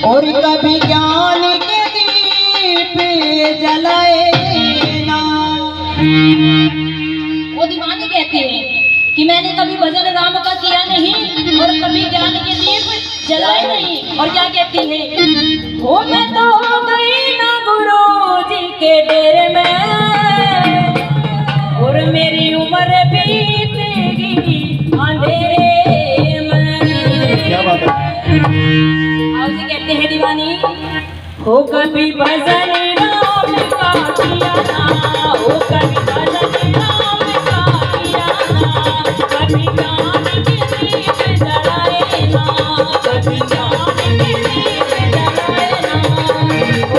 और कभी ज्ञान के दीप जलाए ना। वो दीवानी कहते हैं कि मैंने कभी भजन राम का किया नहीं और कभी ज्ञान के दीप जलाए नहीं। और क्या कहती है, हो मैं तो हो गई ना गुरु जी के डेरे में और मेरी उम्र बीतेगी अंधेरे में। क्या बात है। और जी कहते हैं दीवानी, हो कभी भजन राम का किया ना, हो कभी भजन राम का किया ना, कभी ज्ञान के दीप जलाए ना, कभी ज्ञान के दीप जलाए ना।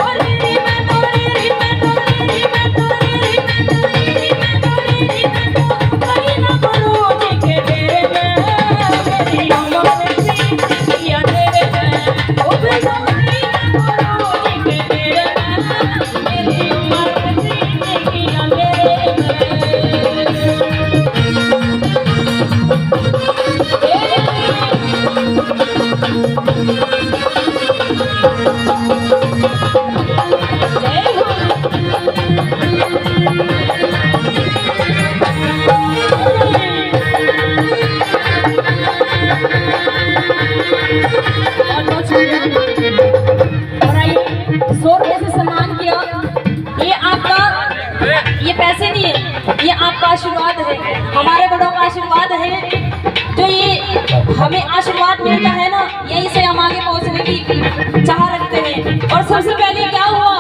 और री मैं तो री मैं तो री मैं तो री मैं तो री मैं तो री मैं तो कहीं ना गुरु जी के डेरे में मेरी उम्र बीतेगी अंधेरे में। ओ बेटा कहीं ना गुरु जी के डेरे में मेरी उम्र बीतेगी अंधेरे में। ये पैसे नहीं है, ये आपका आशीर्वाद है, हमारे बड़ों का आशीर्वाद है। जो ये हमें आशीर्वाद मिलता है ना, यहीं से हम आगे पहुंचने की चाह रखते हैं। और सबसे पहले क्या हुआ,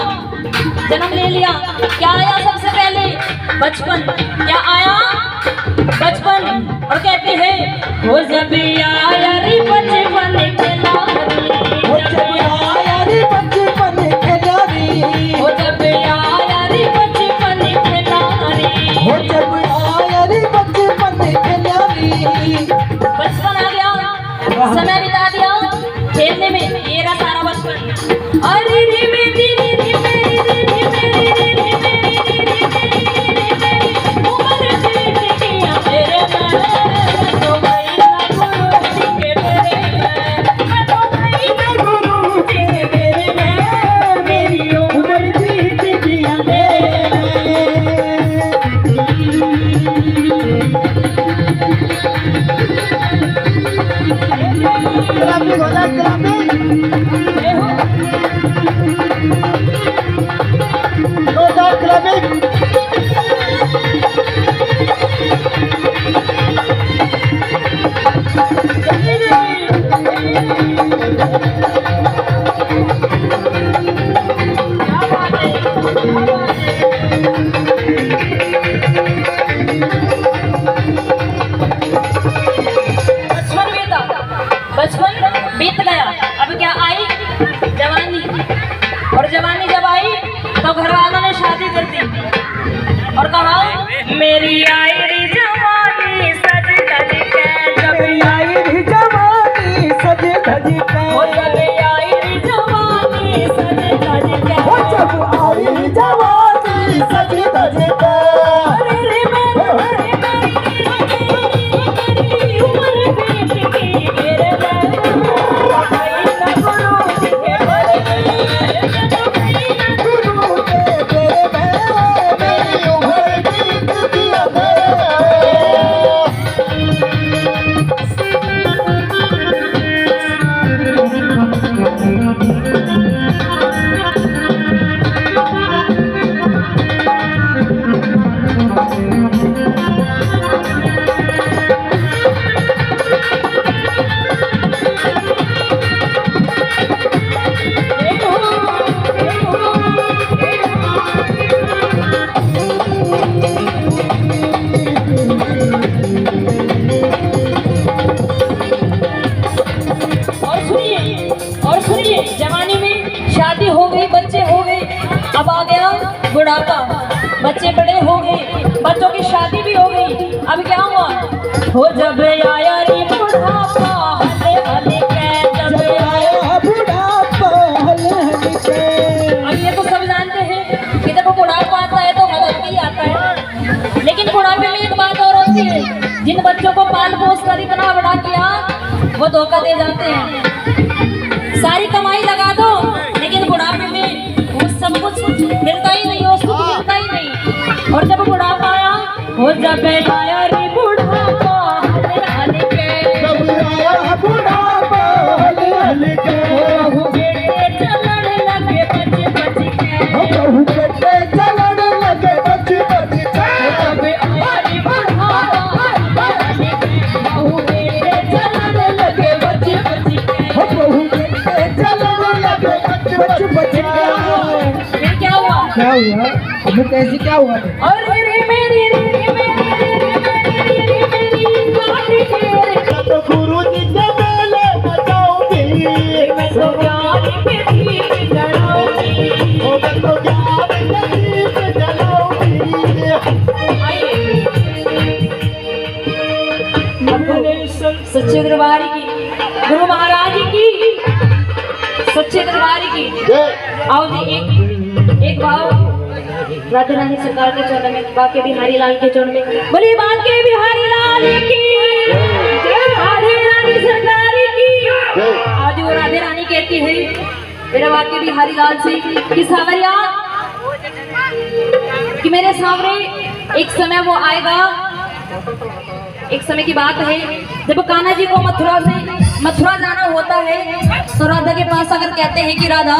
जन्म ले लिया, क्या आया सबसे पहले, बचपन। क्या आया, बचपन। और कहते हैं, हो जब आया रे बचपन के लारी, वो जब आया रे बचपन के लारी, हो जब आया रे बचपन के लारी, वो जब आया रे बचपन के लारी। बचपन आ गया, समय बिता दिया खेलने में, ये रहा सारा बचपन। अरे रे मेरी रे रे मेरी रे रे मेरी रे रे मेरी रे रे मेरी रे रे मेरी उम्र बीतेगी अंधेरे में। मैं तो गई ना गुरु जी के डेरे में, मैं तो गई ना गुरु जी के डेरे में, मेरी उम्र बीतेगी अंधेरे में। क्लापिंग हो जाए, क्लापिंग। जोरदार क्लापिंग। बचपन बीत गया, अब क्या आई, जवानी। और जवानी जब आई तो घर वालों ने शादी कर दी और कहा, मेरी आई री जवानी सज धज के, जब आई री जवानी सज धज के, हो जब आई री जवानी सज धज के, वो जब आई री जवानी सज धज के। अरे रे मेरी उम्र बीतेगी मेरे में, गई ना गुरु जी के डेरे में, मैं तो गई ना गुरु के डेरे में, मेरी उम्र बीतेगी अंधेरे और सुनिए, जवानी में शादी हो गई, बच्चे हो गए, अब आ गया बुढ़ापा, बच्चे बड़े हो गए, बच्चों की शादी भी हो गई। अब क्या हुआ, हो जब आया रे बुढ़ापा हले हले के, जब आया बुढ़ापा हले हले के। अब ये तो सब जानते हैं कि जब बुढ़ापा आता है तो गलत भी आता है, लेकिन बुढ़ापे में एक बात और होती है, जिन बच्चों को पाल पोस कर इतना बड़ा किया वो धोखा दे जाते हैं। सारी कमाई लगा दो जब आया रे बुढ़ापा हल के, जब आया बुढ़ापा हल के, बहू बेटे चलन लगे बच बच के, बहू बेटे चलन लगे बच बच के, जब आया रे बुढ़ापा हल के, बहू बेटे चलन लगे बच बच के, बहू बेटे चलन लगे बच बच के। फिर क्या हुआ? क्या हुआ? हमें कैसे क्या हुआ? अरे रे मेरी रे मेरी तो गुरु जी के मेले बजाऊंगी, मैं तो प्यार के दीप जलाऊंगी। मैं तो प्यार के दीप जलाऊंगी। अपने सच्चे दरबार की, गुरु महाराज की, सच्चे दरबार की। आओ जी, एक भाव राधा रानी सरकार के चरण में, बाके बिहारी लाल के चरण में, बोलिए बाके बिहारी लाल की, राधे रानी सरकार की। आज वो राधे रानी कहती है मेरा बाके बिहारी लाल से कि सावरिया, कि मेरे सावरे एक समय वो आएगा, एक समय की बात है जब कान्हा जी को मथुरा जाना होता है, तो राधा के पास अगर कहते हैं कि राधा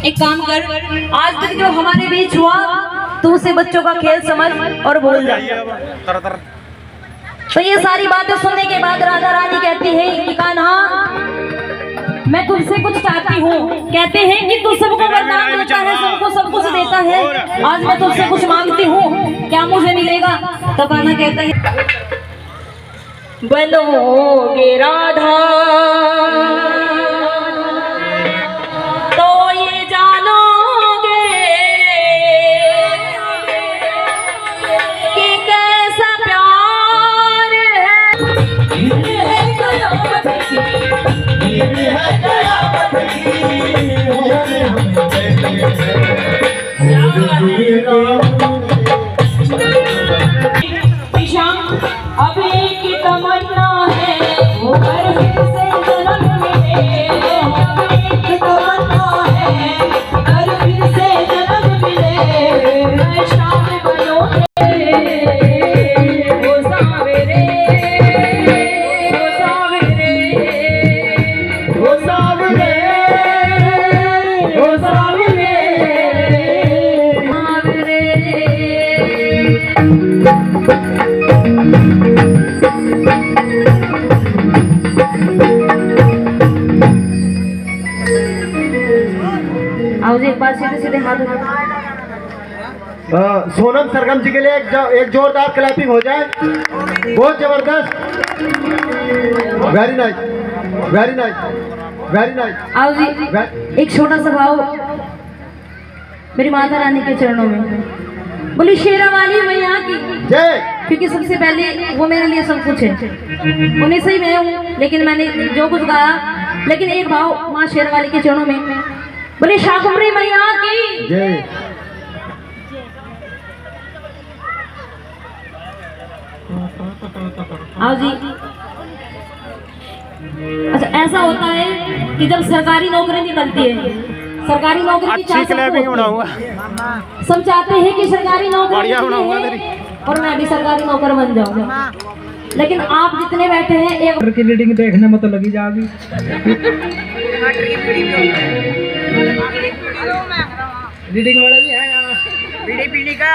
एक काम कर, आज तक जो हमारे बीच हुआ तो उसे बच्चों का खेल समझ और भूल जा। तो ये सारी बातें सुनने के बाद राधा रानी कहती है कि कान्हा, मैं तुमसे कुछ चाहती हूँ। कहते हैं कि तू सबको वरदान देता है, सबको सब कुछ देता है, आज मैं तुमसे कुछ मांगती हूँ, क्या मुझे मिलेगा? तो कान्हा कहता है बनोगे राधा तो ये जानोगे कि कैसा प्यार है। ये है कयामत की, ये है कयामत की शाम अब एक तमन्ना है, वो घर फिर से जन्म मिले, अब एक तमन्ना है, घर फिर से जन्म मिले, मैं शाम बनोगे वो सावरे, वो सावरे, वो सावरे, वो सावरे। आओ एक बार सीधे सीधे हाथ उठाओ। सोनम सरगम जी के लिए एक जोरदार क्लैपिंग हो जाए, बहुत जबरदस्त। Very nice, very nice, very nice. आओ जी, एक छोटा सा भाव मेरी माता रानी के चरणों में, बोली शेरा वाली मैया की जय। क्योंकि सबसे पहले वो मेरे लिए सब कुछ है, उन्हीं से ही मैं हूँ, लेकिन मैंने जो कुछ गाया, लेकिन एक भाव माँ शेरा वाली के चरणों में, बोले शाकुंभरी मैया की जय। आओ जी। अच्छा, ऐसा होता है कि जब सरकारी नौकरी निकलती है, सरकारी नौकरी की चाह सब चाहते हैं कि सरकारी नौकरी है और मैं भी सरकारी नौकर बन जाऊँ, लेकिन आप जितने बैठे हैं एक की रीडिंग देखने में तो लगी जाएगी। रीडिंग वाला भी है यहाँ, पीढ़ी का